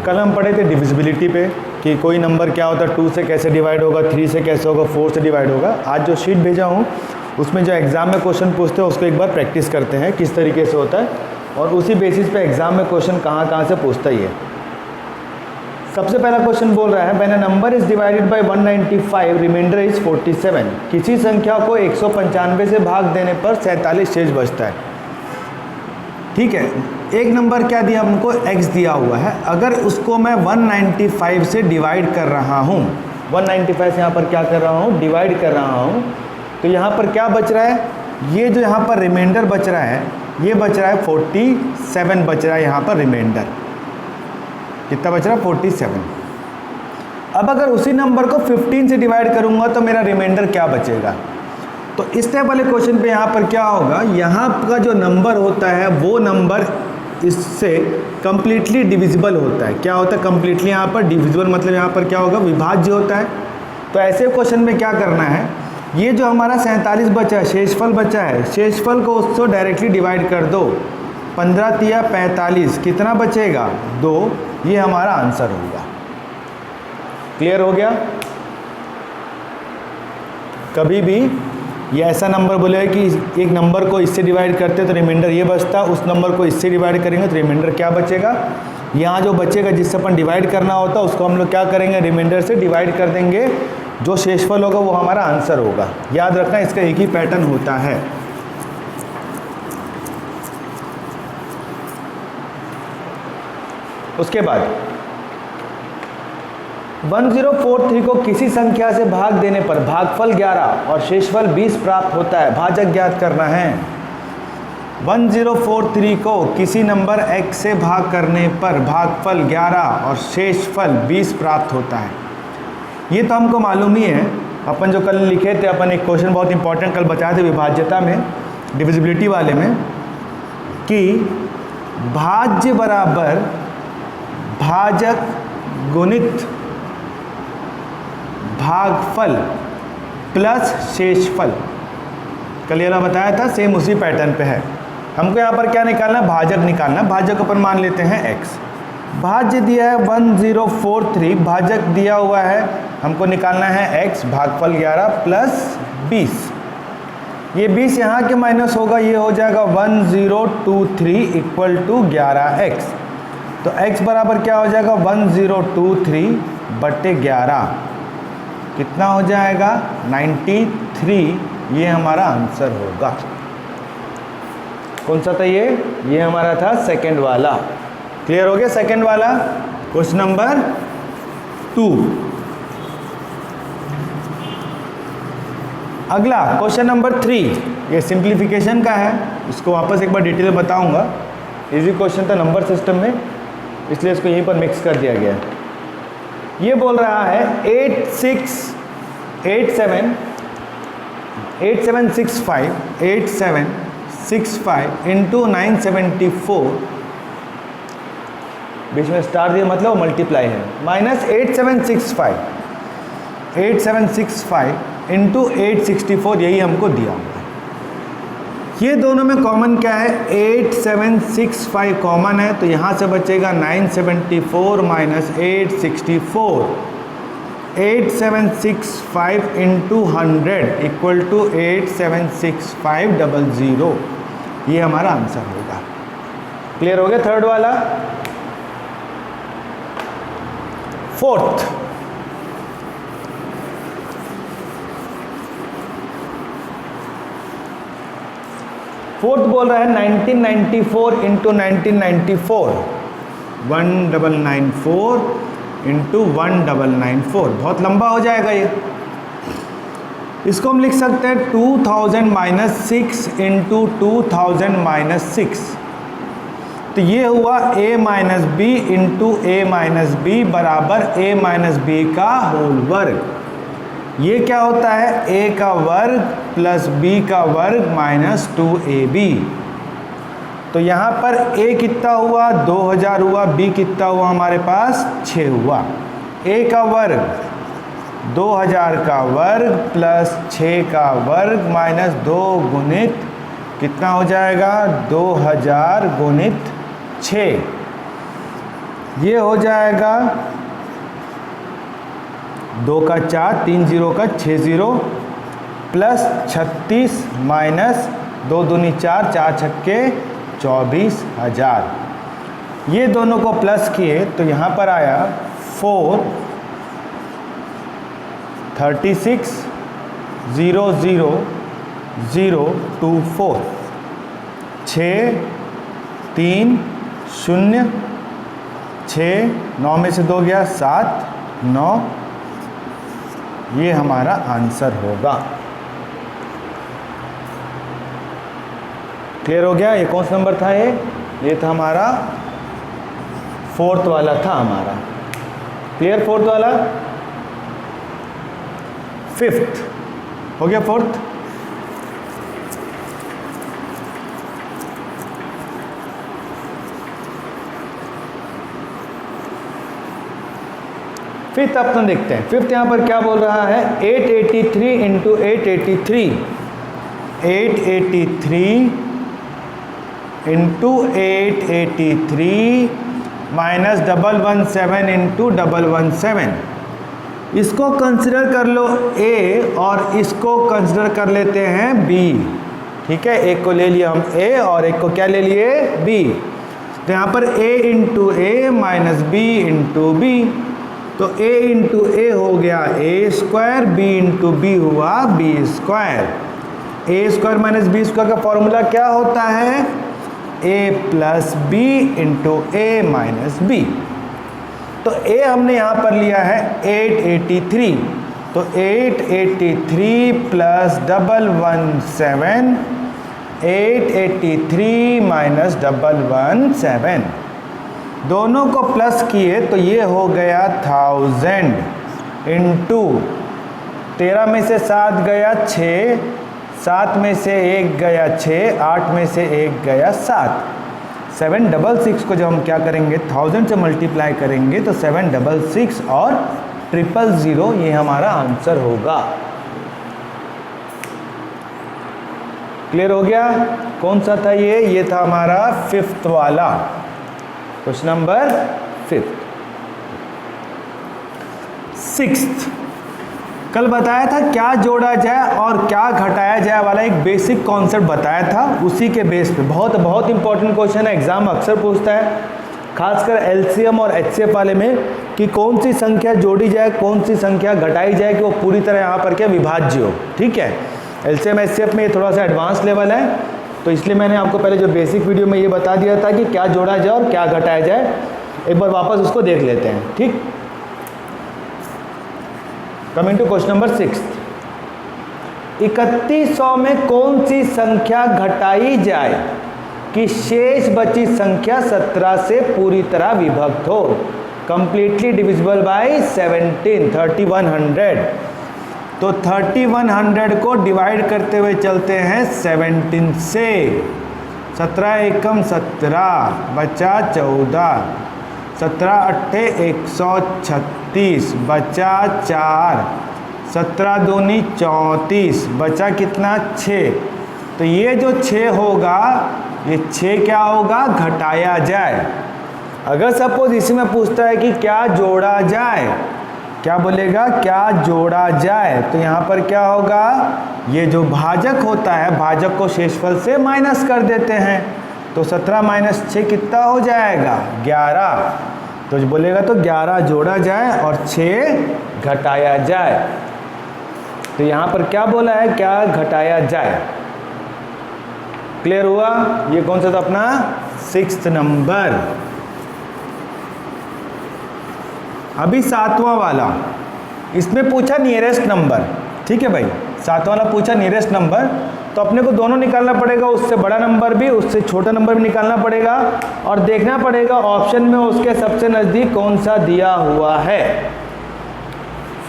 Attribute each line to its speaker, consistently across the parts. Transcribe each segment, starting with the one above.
Speaker 1: कल हम पढ़े थे डिविजिबिलिटी पे कि कोई नंबर क्या होता है, 2 से कैसे डिवाइड होगा, 3 से कैसे होगा, 4 से डिवाइड होगा। आज जो शीट भेजा हूँ उसमें जो एग्ज़ाम में क्वेश्चन पूछते हैं उसको एक बार प्रैक्टिस करते हैं किस तरीके से होता है, और उसी बेसिस पे एग्ज़ाम में क्वेश्चन कहाँ से पूछता ही है। सबसे पहला क्वेश्चन बोल रहा है when a number is divided by 195 remainder is 47। किसी संख्या को 195 से भाग देने पर 47 शेष बचता है। ठीक है, एक नंबर क्या दिया हमको, x दिया हुआ है। अगर उसको मैं 195 से डिवाइड कर रहा हूँ, 195 से यहाँ पर क्या कर रहा हूँ, डिवाइड कर रहा हूँ, तो यहाँ पर क्या बच रहा है, ये जो यहाँ पर रिमाइंडर बच रहा है, ये बच रहा है 47 बच रहा है यहाँ पर रिमाइंडर। कितना बच रहा है, 47। अब अगर उसी नंबर को 15 से डिवाइड करूँगा तो मेरा रिमाइंडर क्या बचेगा। तो इस टाइप वाले क्वेश्चन पे यहाँ पर क्या होगा, यहाँ का जो नंबर होता है वो नंबर इससे कम्प्लीटली डिविजिबल होता है। क्या होता है कम्प्लीटली, यहाँ पर डिविजिबल मतलब यहाँ पर क्या होगा, विभाज्य होता है। तो ऐसे क्वेश्चन में क्या करना है, ये जो हमारा 47 बचा है, शेषफल बचा है, शेषफल को उससे डायरेक्टली डिवाइड कर दो। 15 तिया 45, कितना बचेगा, 2। ये हमारा आंसर होगा। क्लियर हो गया। कभी भी ये ऐसा नंबर बोलेगा कि एक नंबर को इससे डिवाइड करते हैं तो रिमाइंडर ये बचता, उस नंबर को इससे डिवाइड करेंगे तो रिमाइंडर क्या बचेगा। यहाँ जो बचेगा जिससे अपन डिवाइड करना होता है उसको हम लोग क्या करेंगे, रिमाइंडर से डिवाइड कर देंगे। जो शेषफल होगा वो हमारा आंसर होगा। याद रखना इसका एक ही पैटर्न होता है। उसके बाद 1043 को किसी संख्या से भाग देने पर भागफल 11 और शेषफल 20 प्राप्त होता है। भाजक ज्ञात करना है। 1043 को किसी नंबर x से भाग करने पर भागफल 11 और शेषफल 20 प्राप्त होता है। ये तो हमको मालूम ही है, अपन जो कल लिखे थे, अपन एक क्वेश्चन बहुत इंपॉर्टेंट कल बताए थे विभाज्यता में, डिविजिबिलिटी वाले में, कि भाज्य बराबर भाजक गुणित भागफल प्लस शेषफल। कल ये बताया था, सेम उसी पैटर्न पे है। हमको यहाँ पर क्या निकालना, भाजक निकालना। भाजक अपन मान लेते हैं x। भाज्य दिया है 1043, भाजक दिया हुआ है, हमको निकालना है x, भागफल 11 प्लस 20। ये 20 यहाँ के माइनस होगा, ये हो जाएगा 1023 इक्वल टू 11x। तो x बराबर क्या हो जाएगा, 1023 बटे 11, कितना हो जाएगा, 93। ये हमारा आंसर होगा। कौन सा था ये हमारा था सेकंड वाला। क्लियर हो गया सेकंड वाला। Question number 2। अगला क्वेश्चन नंबर 3, ये सिंप्लीफिकेशन का है। इसको वापस एक बार डिटेल में बताऊंगा। इजी क्वेश्चन था नंबर सिस्टम में, इसलिए इसको यहीं पर मिक्स कर दिया गया है। ये बोल रहा है 8765 इंटू 974, बीच में स्टार दिया मतलब मल्टीप्लाई है, माइनस 8765 इंटू 864, यही हमको दिया हुआ है। ये दोनों में कॉमन क्या है, 8765 कॉमन है, तो यहाँ से बचेगा 974 माइनस 864। 8765 इंटू 100 इक्वल टू 876500, ये हमारा आंसर होगा। क्लियर हो गया थर्ड वाला। फोर्थ, बोल रहा है 1994 इंटू 1994, 1994 इंटू 1994, बहुत लंबा हो जाएगा ये। इसको हम लिख सकते हैं 2000 माइनस 6 इंटू 2000 माइनस 6। तो ये हुआ a minus b into a minus b बराबर a माइनस बी का होल वर्ग। ये क्या होता है, a का वर्ग प्लस b का वर्ग माइनस 2ab। तो यहाँ पर a कितना हुआ, 2000 हुआ, b कितना हुआ हमारे पास 6 हुआ। a का वर्ग 2000 का वर्ग प्लस 6 का वर्ग माइनस 2 गुणित कितना हो जाएगा, 2000 गुणित 6। ये हो जाएगा 2 का 4, 3 0 का 6 0 प्लस 36 माइनस 2 दूनी 4, 4 छक्के 24,000। ये दोनों को प्लस किए तो यहाँ पर आया 4 36 0 0 0 2 4 6 3 0 6 9 में से 2 गया 7 9। ये हमारा आंसर होगा। क्लियर हो गया? ये कौन सा नंबर था? ये था हमारा 4th वाला था हमारा। क्लियर? 4th वाला। 5th हो गया। 4th फिफ्थ अपन देखते हैं। फिफ्थ यहाँ पर क्या बोल रहा है? 883 इंटू 883 इंटू 883 माइनस 117 इंटू 117। इसको कंसिडर कर लो A और इसको कंसिडर कर लेते हैं B। ठीक है, एक को ले लिया हम A और एक को क्या ले लिए? B। तो यहाँ पर A into A minus B into B। तो A इंटू A हो गया A square, B into B हुआ B square. A square minus B square का फॉर्मूला क्या होता है? A plus B into A minus B। तो A हमने यहाँ पर लिया है 883। तो 883 प्लस 117 883 माइनस 117 दोनों को प्लस किए तो ये हो गया 1000 इंटू 13 में से 7 गया 6, 7 में से 1 गया 6, 8 में से 1 गया 7। 766 को जब हम क्या करेंगे 1000 से मल्टीप्लाई करेंगे तो 766 और 000 ये हमारा आंसर होगा। क्लियर हो गया? कौन सा था ये था हमारा 5th वाला। Question number 5th। 6th कल बताया था क्या जोड़ा जाए और क्या घटाया जाए वाला एक बेसिक कॉन्सेप्ट बताया था। उसी के बेस पे बहुत इंपॉर्टेंट क्वेश्चन है, एग्जाम अक्सर पूछता है, खासकर एलसीएम और एचसीएफ वाले में, कि कौन सी संख्या जोड़ी जाए, कौन सी संख्या घटाई जाए कि वो पूरी तरह यहाँ पर क्या विभाज्य हो। ठीक है, एलसीएम एचसीएफ में ये थोड़ा सा एडवांस लेवल है, तो इसलिए मैंने आपको पहले जो बेसिक वीडियो में ये बता दिया था कि क्या जोड़ा जाए और क्या घटाया जाए। एक बार वापस उसको देख लेते हैं। ठीक, कमिंग टू क्वेश्चन नंबर 6। 3100 में कौन सी संख्या घटाई जाए कि शेष बची संख्या 17 से पूरी तरह विभक्त हो? Completely divisible by 17, 3100। तो 3100 को डिवाइड करते हुए चलते हैं 17 से। 17 एकम 17 बचा 14, 17 अट्ठे 136 बचा 4, 17 दूनी 34 बचा कितना 6। तो ये जो 6 होगा, ये 6 क्या होगा? घटाया जाए। अगर सपोज इसमें पूछता है कि क्या जोड़ा जाए, क्या बोलेगा? क्या जोड़ा जाए। तो यहाँ पर क्या होगा? ये जो भाजक होता है, भाजक को शेषफल से माइनस कर देते हैं। तो 17 माइनस 6 कितना हो जाएगा? 11। तो बोलेगा तो 11 जोड़ा जाए और 6 घटाया जाए। तो यहाँ पर क्या बोला है? क्या घटाया जाए। क्लियर हुआ? ये कौन सा था अपना 6th नंबर। अभी 7वां वाला, इसमें पूछा नियरेस्ट नंबर। ठीक है भाई, 7वां वाला पूछा नियरेस्ट नंबर, तो अपने को दोनों निकालना पड़ेगा, उससे बड़ा नंबर भी उससे छोटा नंबर भी निकालना पड़ेगा और देखना पड़ेगा ऑप्शन में उसके सबसे नज़दीक कौन सा दिया हुआ है।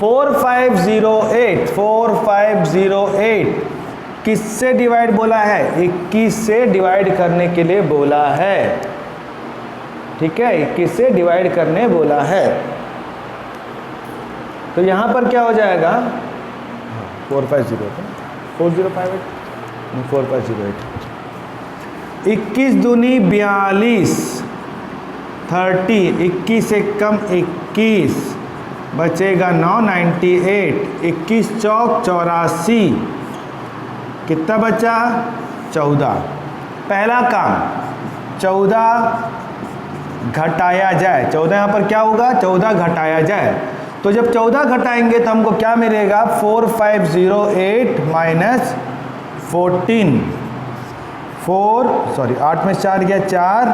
Speaker 1: 4508 4508 किससे डिवाइड बोला है? 21 से डिवाइड करने के लिए बोला है। ठीक है, 21 से डिवाइड करने बोला है। तो यहाँ पर क्या हो जाएगा? 4508 4058 4508 21 दूनी 42 30, 21 से कम 21, बचेगा 9, 98, 21 चौक 84, कितना बचा 14। पहला काम 14 घटाया जाए, 14 यहाँ पर क्या होगा 14 घटाया जाए, तो जब 14 घटाएंगे तो हमको क्या मिलेगा 4508 माइनस 14, 8 में 4 गया 4,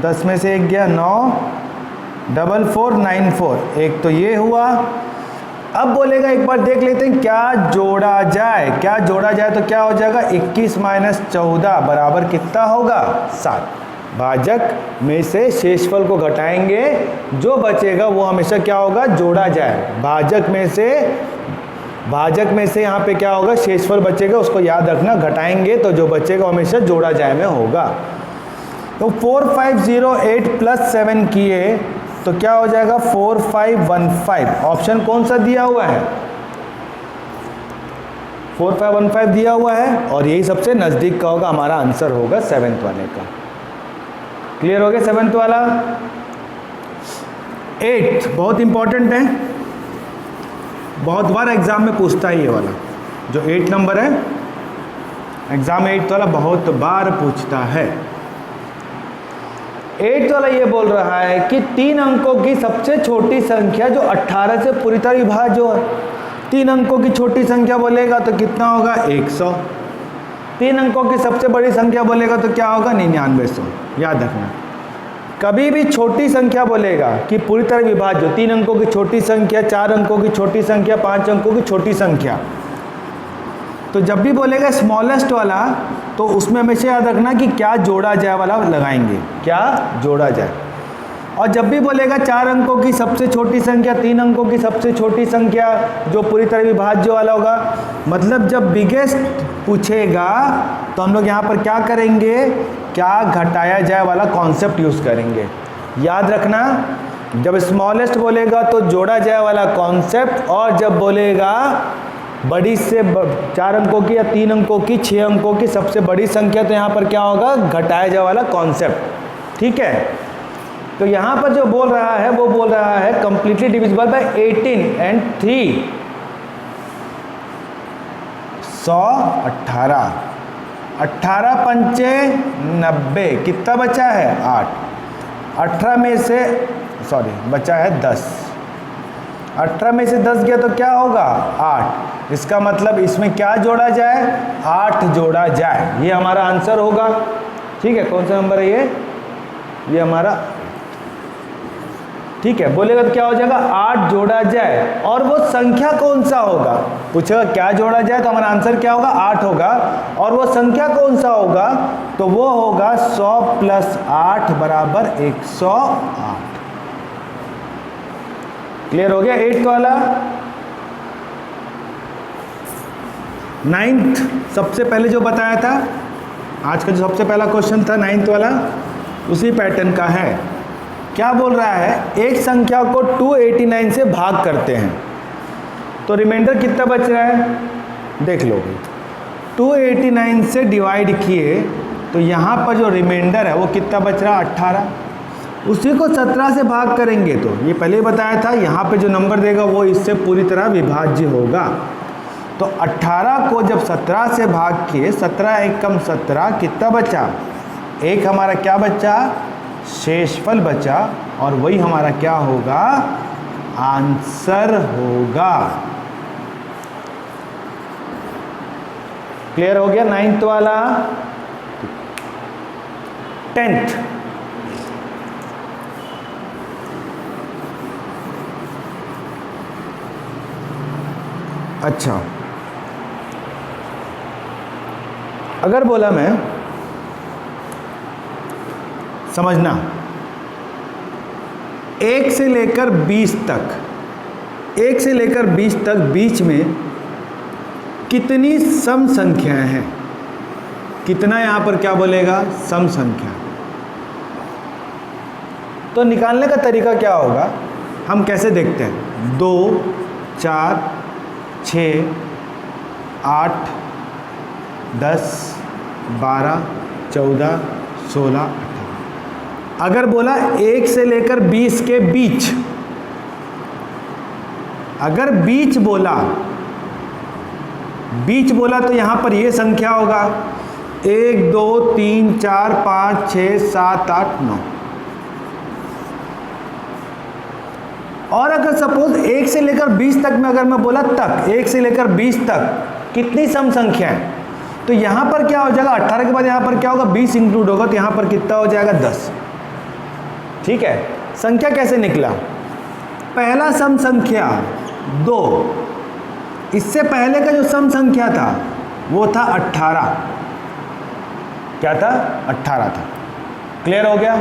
Speaker 1: 10 में से 1 गया 9, 4494, एक तो ये हुआ। अब बोलेगा एक बार देख लेते हैं क्या जोड़ा जाए, क्या जोड़ा जाए तो क्या हो जाएगा 21 माइनस 14 बराबर कितना होगा 7। भाजक में से शेषफल को घटाएंगे, जो बचेगा वो हमेशा क्या होगा जोड़ा जाए। भाजक में से यहाँ पे क्या होगा शेषफल बचेगा, उसको याद रखना, घटाएंगे तो जो बचेगा हमेशा जोड़ा जाए में होगा। तो 4508 प्लस 7 किए तो क्या हो जाएगा 4515। ऑप्शन कौन सा दिया हुआ है 4515 दिया हुआ है, और यही सबसे नज़दीक का होगा, हमारा आंसर होगा 7th वाले का। क्लियर हो गया 7th वाला। 8 बहुत इंपॉर्टेंट है, बहुत बार एग्जाम में पूछता है ये वाला, जो 8 नंबर है एग्जाम में 8 वाला बहुत बार पूछता है। 8 वाला ये बोल रहा है कि 3 अंकों की सबसे छोटी संख्या जो 18 से पूरी तरह विभाज्य हो। 3 अंकों की छोटी संख्या बोलेगा तो कितना होगा 100। 3 अंकों की सबसे बड़ी संख्या बोलेगा तो क्या होगा 9900। याद रखना, कभी भी छोटी संख्या बोलेगा कि पूरी तरह विभाज्य, 3 अंकों की छोटी संख्या, 4 अंकों की छोटी संख्या, 5 अंकों की छोटी संख्या, तो जब भी बोलेगा स्मॉलेस्ट वाला तो उसमें हमेशा याद रखना कि क्या जोड़ा जाए वाला लगाएंगे, क्या जोड़ा जाए। और जब भी बोलेगा 4 अंकों की सबसे छोटी संख्या, 3 अंकों की सबसे छोटी संख्या जो पूरी तरह विभाज्य वाला होगा, मतलब जब बिगेस्ट पूछेगा तो हम लोग यहाँ पर क्या करेंगे, क्या घटाया जाए वाला कॉन्सेप्ट यूज़ करेंगे। याद रखना, जब स्मॉलेस्ट बोलेगा तो जोड़ा जाए वाला कॉन्सेप्ट, और जब बोलेगा बड़ी से 4 अंकों की या 3 अंकों की 6 अंकों की सबसे बड़ी संख्या, तो यहाँ पर क्या होगा घटाया जाए वाला कॉन्सेप्ट। ठीक है, तो यहाँ पर जो बोल रहा है वो बोल रहा है कंप्लीटली डिविजिबल बाय 18 एंड 3, 118, 18 पंचे 90, कितना बचा है 8, 18 में से बचा है 10, 18 में से 10 गया तो क्या होगा 8। इसका मतलब इसमें क्या जोड़ा जाए 8 जोड़ा जाए, ये हमारा आंसर होगा। ठीक है, कौन सा नंबर है ये हमारा, ठीक है। बोलेगा तो क्या हो जाएगा 8 जोड़ा जाए, और वो संख्या कौन सा होगा, पूछेगा क्या जोड़ा जाए तो हमारा आंसर क्या होगा 8 होगा, और वो संख्या कौन सा होगा तो वो होगा 100 प्लस 8 बराबर 108। क्लियर हो गया 8th वाला। 9th सबसे पहले जो बताया था, आज का जो सबसे पहला क्वेश्चन था 9th वाला, उसी पैटर्न का है। क्या बोल रहा है, एक संख्या को 289 से भाग करते हैं तो रिमाइंडर कितना बच रहा है देख लो। 289 से डिवाइड किए तो यहाँ पर जो रिमाइंडर है वो कितना बच रहा है 18। उसी को 17 से भाग करेंगे तो ये पहले ही बताया था, यहाँ पे जो नंबर देगा वो इससे पूरी तरह विभाज्य होगा। तो 18 को जब 17 से भाग किए, 17 एकम 17, कितना बचा, एक हमारा क्या बचा शेषफल बचा, और वही हमारा क्या होगा आंसर होगा। क्लियर हो गया 9th वाला। 10th अच्छा, अगर बोला मैं समझना 1 से लेकर 20 तक, 1 से लेकर 20 तक बीच में कितनी सम संख्याएं हैं, कितना यहाँ पर क्या बोलेगा सम संख्या। तो निकालने का तरीका क्या होगा, हम कैसे देखते हैं 2, 4, 6, 8, 10, 12, 14, 16, 18। अगर बोला 1 से लेकर 20 के बीच, अगर बीच बोला तो यहां पर ये संख्या होगा 1 2 3 4 5 6 7 8 9। और अगर सपोज 1 से लेकर 20 तक में अगर मैं बोला तक, 1 से लेकर 20 तक कितनी सम संख्या है, तो यहां पर क्या हो जाएगा, 18 के बाद यहां पर क्या होगा, 20 इंक्लूड होगा, तो यहां पर कितना हो जाएगा 10। ठीक है, संख्या कैसे निकला, पहला सम संख्या 2, इससे पहले का जो सम संख्या था वो था 18, क्या था 18 था। क्लियर हो गया।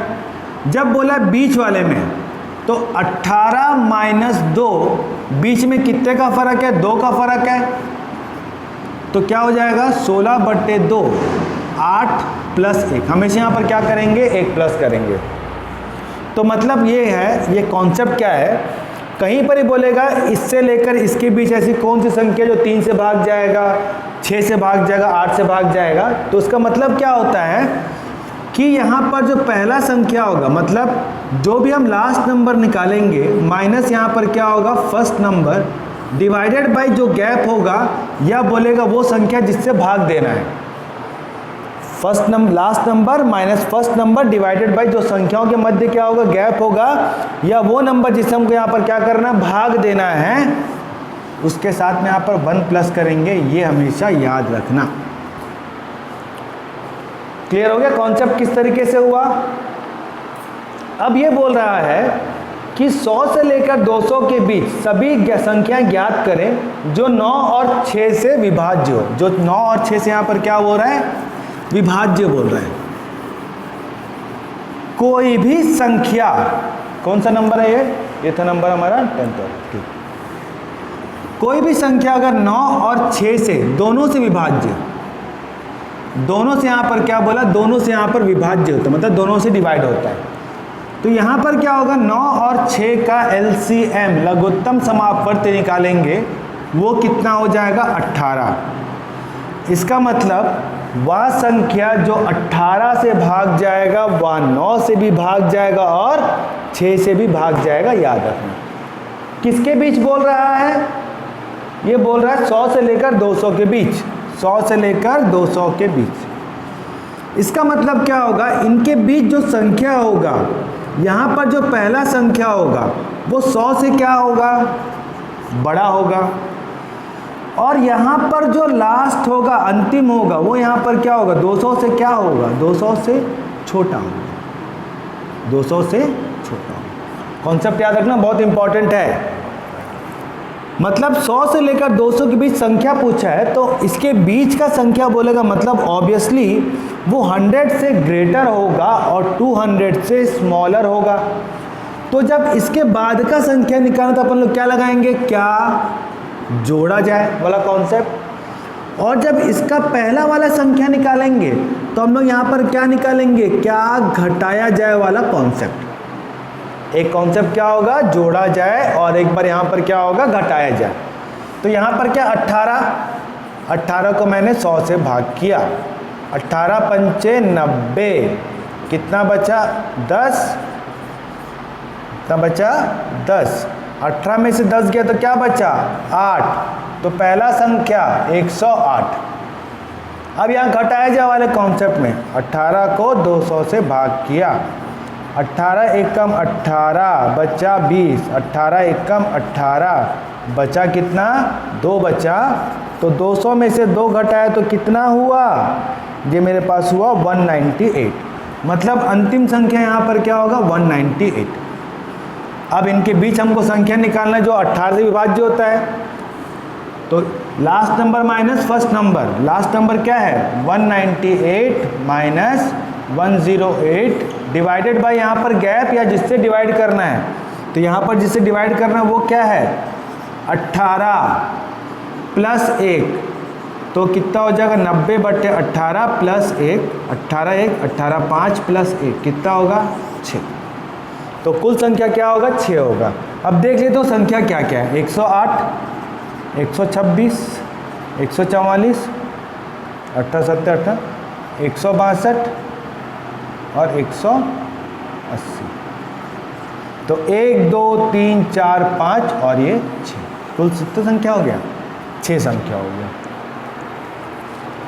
Speaker 1: जब बोला बीच वाले में तो 18 माइनस 2, बीच में कितने का फर्क है, 2 का फर्क है, तो क्या हो जाएगा 16/2, 8 प्लस 1, हमेशा यहाँ पर क्या करेंगे 1 प्लस करेंगे। तो मतलब ये है, ये कॉन्सेप्ट क्या है, कहीं पर ही बोलेगा इससे लेकर इसके बीच ऐसी कौन सी संख्या जो 3 से भाग जाएगा, 6 से भाग जाएगा, 8 से भाग जाएगा, तो उसका मतलब क्या होता है कि यहाँ पर जो पहला संख्या होगा, मतलब जो भी हम लास्ट नंबर निकालेंगे माइनस यहाँ पर क्या होगा फर्स्ट नंबर, डिवाइडेड बाय जो गैप होगा, या बोलेगा वो संख्या जिससे भाग देना है, first number last number minus first number divided by जो संख्याओं के मध्य क्या होगा गैप होगा, या वो नंबर जिससे हमको यहाँ पर क्या करना है भाग देना है, उसके साथ में यहाँ पर 1 प्लस करेंगे। ये हमेशा याद रखना। क्लियर हो गया कॉन्सेप्ट किस तरीके से हुआ। अब ये बोल रहा है कि 100 से लेकर 200 के बीच सभी संख्याएं ज्ञात करें जो 9 और 6 से विभाज्य हो। जो 9 और 6 से यहाँ पर क्या हो रहा है विभाज्य बोल रहा है। कोई भी संख्या, कौन सा नंबर है ये था नंबर हमारा 10। कोई भी संख्या अगर 9 और 6 से दोनों से विभाज्य, दोनों से यहाँ पर क्या बोला, दोनों से यहाँ पर विभाज्य होता है, मतलब दोनों से डिवाइड होता है, तो यहाँ पर क्या होगा 9 और 6 का LCM लघुत्तम समापवर्ती निकालेंगे, वो कितना हो जाएगा 18। इसका मतलब वह संख्या जो 18 से भाग जाएगा वह 9 से भी भाग जाएगा और 6 से भी भाग जाएगा। याद रखना किसके बीच बोल रहा है, ये बोल रहा है 100 से लेकर 200 के बीच, 100 से लेकर 200 के बीच। इसका मतलब क्या होगा, इनके बीच जो संख्या होगा, यहाँ पर जो पहला संख्या होगा वो 100 से क्या होगा बड़ा होगा, और यहाँ पर जो लास्ट होगा अंतिम होगा वो यहाँ पर क्या होगा 200 से क्या होगा 200 से छोटा होगा, 200 से छोटा होगा। कॉन्सेप्ट याद रखना बहुत इंपॉर्टेंट है। मतलब 100 से लेकर 200 के बीच संख्या पूछा है, तो इसके बीच का संख्या बोलेगा, मतलब ऑब्वियसली वो 100 से ग्रेटर होगा और 200 से स्मॉलर होगा। तो जब इसके बाद का संख्या निकालना तो अपन लोग क्या लगाएंगे, क्या जोड़ा जाए वाला कॉन्सेप्ट। और जब इसका पहला वाला संख्या निकालेंगे तो हम लोग यहाँ पर क्या निकालेंगे, क्या घटाया जाए वाला कॉन्सेप्ट। एक कॉन्सेप्ट क्या होगा जोड़ा जाए, और एक बार यहाँ पर क्या होगा घटाया जाए। तो यहाँ पर क्या 18 को मैंने 100 से भाग किया, 18 पंचे 90, कितना बचा 10, कितना बचा 10, 18 में से 10 गया तो क्या बचा 8, तो पहला संख्या 108। अब यहाँ घटाया जाए वाले कॉन्सेप्ट में 18 को 200 से भाग किया, 18 एकम 18 बचा 20, 18 एकम 18 बचा कितना 2 बचा, तो 200 में से 2 घटाया तो कितना हुआ, ये मेरे पास हुआ 198। मतलब अंतिम संख्या यहाँ पर क्या होगा 198। अब इनके बीच हमको संख्या निकालना है जो 18 से विभाज्य होता है, तो last number minus first number, last number क्या है 198 माइनस 108 डिवाइडेड बाय यहाँ पर गैप या जिससे डिवाइड करना है, तो यहाँ पर जिससे डिवाइड करना है वो क्या है 18 प्लस 1, तो कितना हो जाएगा 90/18 प्लस 1, 18 1 18 5 प्लस 1 कितना होगा 6। तो कुल संख्या क्या होगा 6 होगा। अब देख लेते हो संख्या क्या क्या है, 108, 126, 144, 18 7 18, 162 और 100 80। तो 1 2 3 4 5 और ये 6, कुल कितनी संख्या हो गया? 6 संख्या हो गया।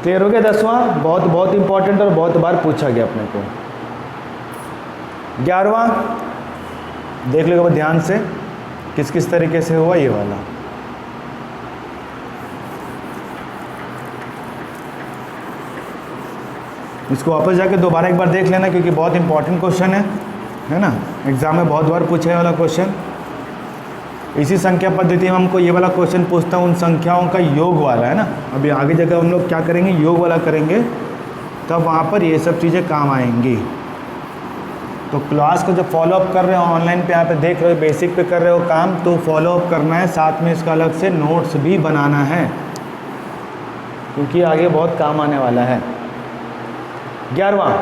Speaker 1: क्लियर हो गया? 10वां बहुत बहुत इंपॉर्टेंट और बहुत बार पूछा गया अपने को। 11वां देख लो ध्यान से किस किस तरीके से हुआ ये वाला। इसको वापस जाके दोबारा एक बार देख लेना क्योंकि बहुत इंपॉर्टेंट क्वेश्चन है ना, एग्जाम में बहुत बार पूछे वाला क्वेश्चन। इसी संख्या पद्धति में हमको ये वाला क्वेश्चन पूछता हूँ उन संख्याओं का योग वाला, है ना। अभी आगे जगह हम लोग क्या करेंगे, योग वाला करेंगे, तब वहाँ पर ये सब चीज़ें काम आएंगी। तो क्लास को जब फॉलो अप कर रहे हो ऑनलाइन पे, यहाँ पे देख रहे हो, बेसिक पे कर रहे हो काम, तो फॉलो अप करना है, साथ में इसका अलग से नोट्स भी बनाना है क्योंकि आगे बहुत काम आने वाला है। 11वां,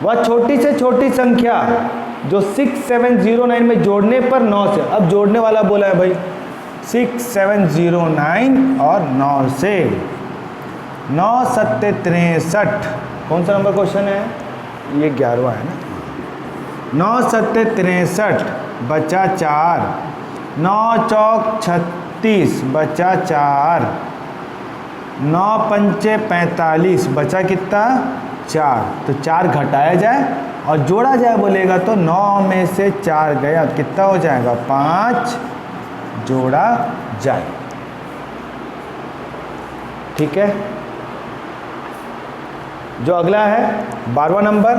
Speaker 1: वह छोटी से छोटी संख्या जो 6709 में जोड़ने पर 9 से, अब जोड़ने वाला बोला है भाई 6709 और 9 से 9 सत्ते 63, कौन सा नंबर क्वेश्चन है ये? 11वां है ना। 9 सत्ते 63 बचा 4, 9 चौक 36 बचा 4, 9 पंचे 45 बचा कितना? 4। तो 4 घटाया जाए और जोड़ा जाए बोलेगा तो 9 में से 4 गया, कितना हो जाएगा? 5 जोड़ा जाए। ठीक है। जो अगला है 12वां नंबर,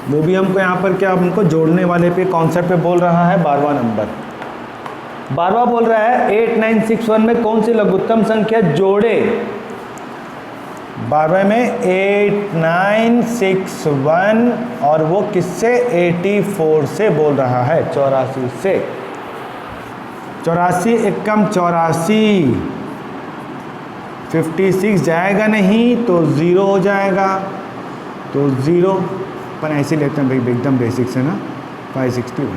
Speaker 1: वो भी हमको यहाँ पर क्या हमको जोड़ने वाले पे कॉन्सेप्ट पे बोल रहा है। 12वां नंबर, 12वां बोल रहा है 8961 में कौन सी लघुत्तम संख्या जोड़े? 12वें में 8961 और वो किससे? 84 से बोल रहा है, 84 से। 84 एकम 84, 56 जाएगा नहीं तो 0 हो जाएगा, तो 0 अपन ऐसे लेते हैं भाई एकदम बेसिक से ना। 561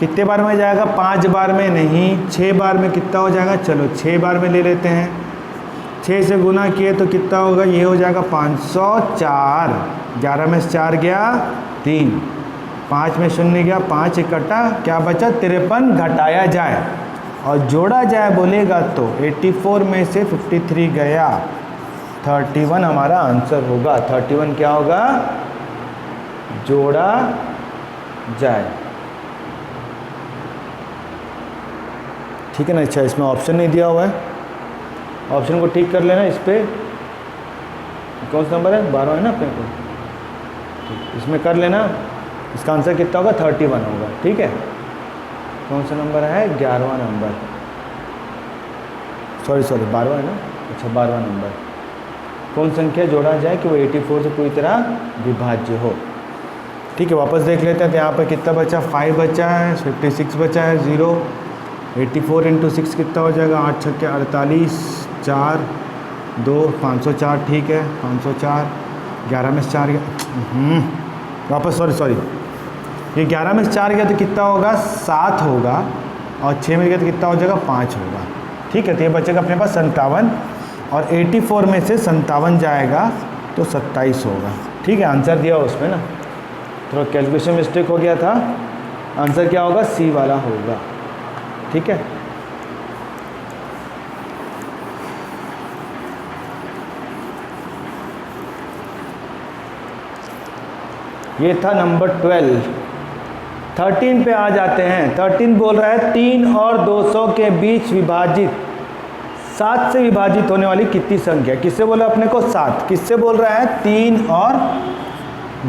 Speaker 1: कितने बार में जाएगा? 5 बार में नहीं, 6 बार में कितना हो जाएगा? चलो 6 बार में ले लेते हैं। 6 से गुना किए तो कितना होगा? ये हो जाएगा 504। 11 में 4 गया 3, 5 में 0 गया 5, इकट्ठा क्या बचा? 53 घटाया जाए और जोड़ा जाए बोलेगा तो 84 में से 53 गया, 31 हमारा आंसर होगा। 31 क्या होगा? जोड़ा जाए। ठीक है ना। अच्छा, इसमें ऑप्शन नहीं दिया हुआ है, ऑप्शन को ठीक कर लेना। इस पे कौन सा नंबर है? 12 है ना अपने को, इसमें कर लेना। इसका आंसर कितना होगा? 31 होगा। ठीक है। कौन सा नंबर है? 11वां नंबर, सॉरी 12वां है ना। अच्छा 12वां नंबर, कौन संख्या जोड़ा जाए कि वो 84 से पूरी तरह विभाज्य हो। ठीक है, वापस देख लेते हैं। तो यहाँ पर कितना बचा? 5 बचा है, 56 बचा है, 0। 84 इंटू 6 कितना हो जाएगा? 8 छक्के 48, 4 2 504। ठीक है 504। 11 में से 4 गया, वापस सॉरी ये 11 में से 4 गया तो कितना होगा? 7 होगा, और 6 में गया तो कितना हो जाएगा? 5 होगा। ठीक है। तो ये बचेगा अपने पास 57, और 84 में से 57 जाएगा तो 27 होगा। ठीक है, आंसर दिया उसमें ना, थोड़ा कैलकुलेशन मिस्टेक हो गया था। आंसर क्या होगा? सी वाला होगा। ठीक है। ये था नंबर 12। 13 पे आ जाते हैं। 13 बोल रहा है 3 और 200 के बीच विभाजित 7 से विभाजित होने वाली कितनी संख्या? किससे बोला अपने को? 7। किससे बोल रहा है? 3 और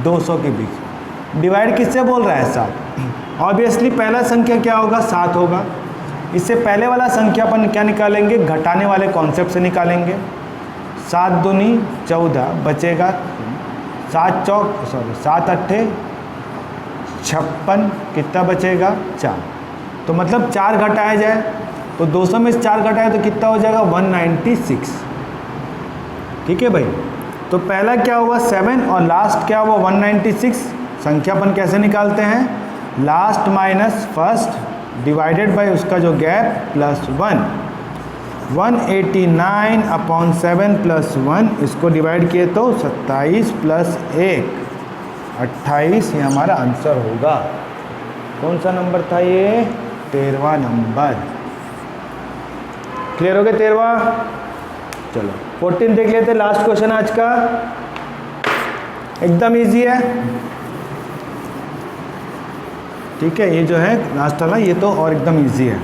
Speaker 1: 200 के बीच। डिवाइड किससे बोल रहा है? 7। ऑब्वियसली पहला संख्या क्या होगा? 7 होगा। इससे पहले वाला संख्या अपन क्या निकालेंगे? घटाने वाले कॉन्सेप्ट से निकालेंगे। 7 दूनी 14 बचेगा, 7 अट्ठे 56, कितना बचेगा? 4। तो मतलब 4 घटाया जाए तो 200 में से 4 घटाए तो कितना हो जाएगा? 196। ठीक है भाई। तो पहला क्या हुआ? 7 और लास्ट क्या हुआ? 196। संख्या अपन कैसे निकालते हैं? Last minus first divided by उसका जो गैप प्लस 1। 189/7 + 1, इसको डिवाइड किए तो 27 + 1 28 ये हमारा आंसर होगा। कौन सा नंबर था ये? 13वां नंबर। क्लियर हो गया 13वां? चलो 14 देख लेते, लास्ट क्वेश्चन आज का, एकदम इजी है। ठीक है, ये जो है लास्ट वाला ये तो और एकदम इजी है।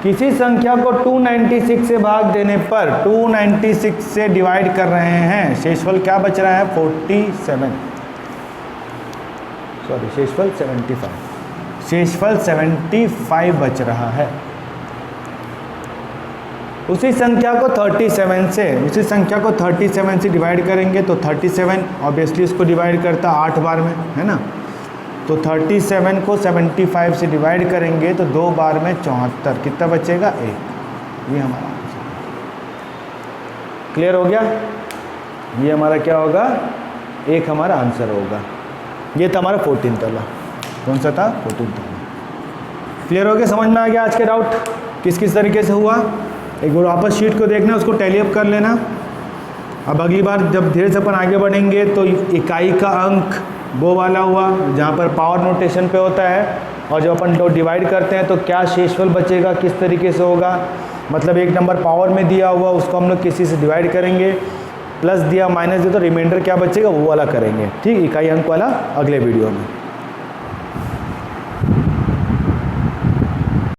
Speaker 1: किसी संख्या को 296 से भाग देने पर 296 से डिवाइड कर रहे हैं, शेषफल क्या बच रहा है? 47, सॉरी शेषफल 75, शेषफल 75 बच रहा है। उसी संख्या को 37 से डिवाइड करेंगे तो 37 ऑब्वियसली इसको डिवाइड करता 8 बार में, है ना। तो 37 को 75 से डिवाइड करेंगे तो 2 बार में 74, कितना बचेगा? 1। ये हमारा आंसर। क्लियर हो गया? ये हमारा क्या होगा? 1 हमारा आंसर होगा। ये था हमारा 14th वाला। कौन सा था? 14th वाला। क्लियर हो गया? समझ में आ गया आज के डाउट किस किस तरीके से हुआ? एक बार वापस शीट को देखना, उसको टैली अप कर लेना। अब अगली बार जब धीरे से अपन आगे बढ़ेंगे तो इकाई का अंक वो वाला हुआ जहाँ पर पावर नोटेशन पे होता है, और जब अपन लोग डिवाइड करते हैं तो क्या शेषफल बचेगा, किस तरीके से होगा, मतलब एक नंबर पावर में दिया हुआ उसको हम लोग किसी से डिवाइड करेंगे, प्लस दिया माइनस दिया तो रिमाइंडर क्या बचेगा वो वाला करेंगे। ठीक, इकाई अंक वाला अगले वीडियो में।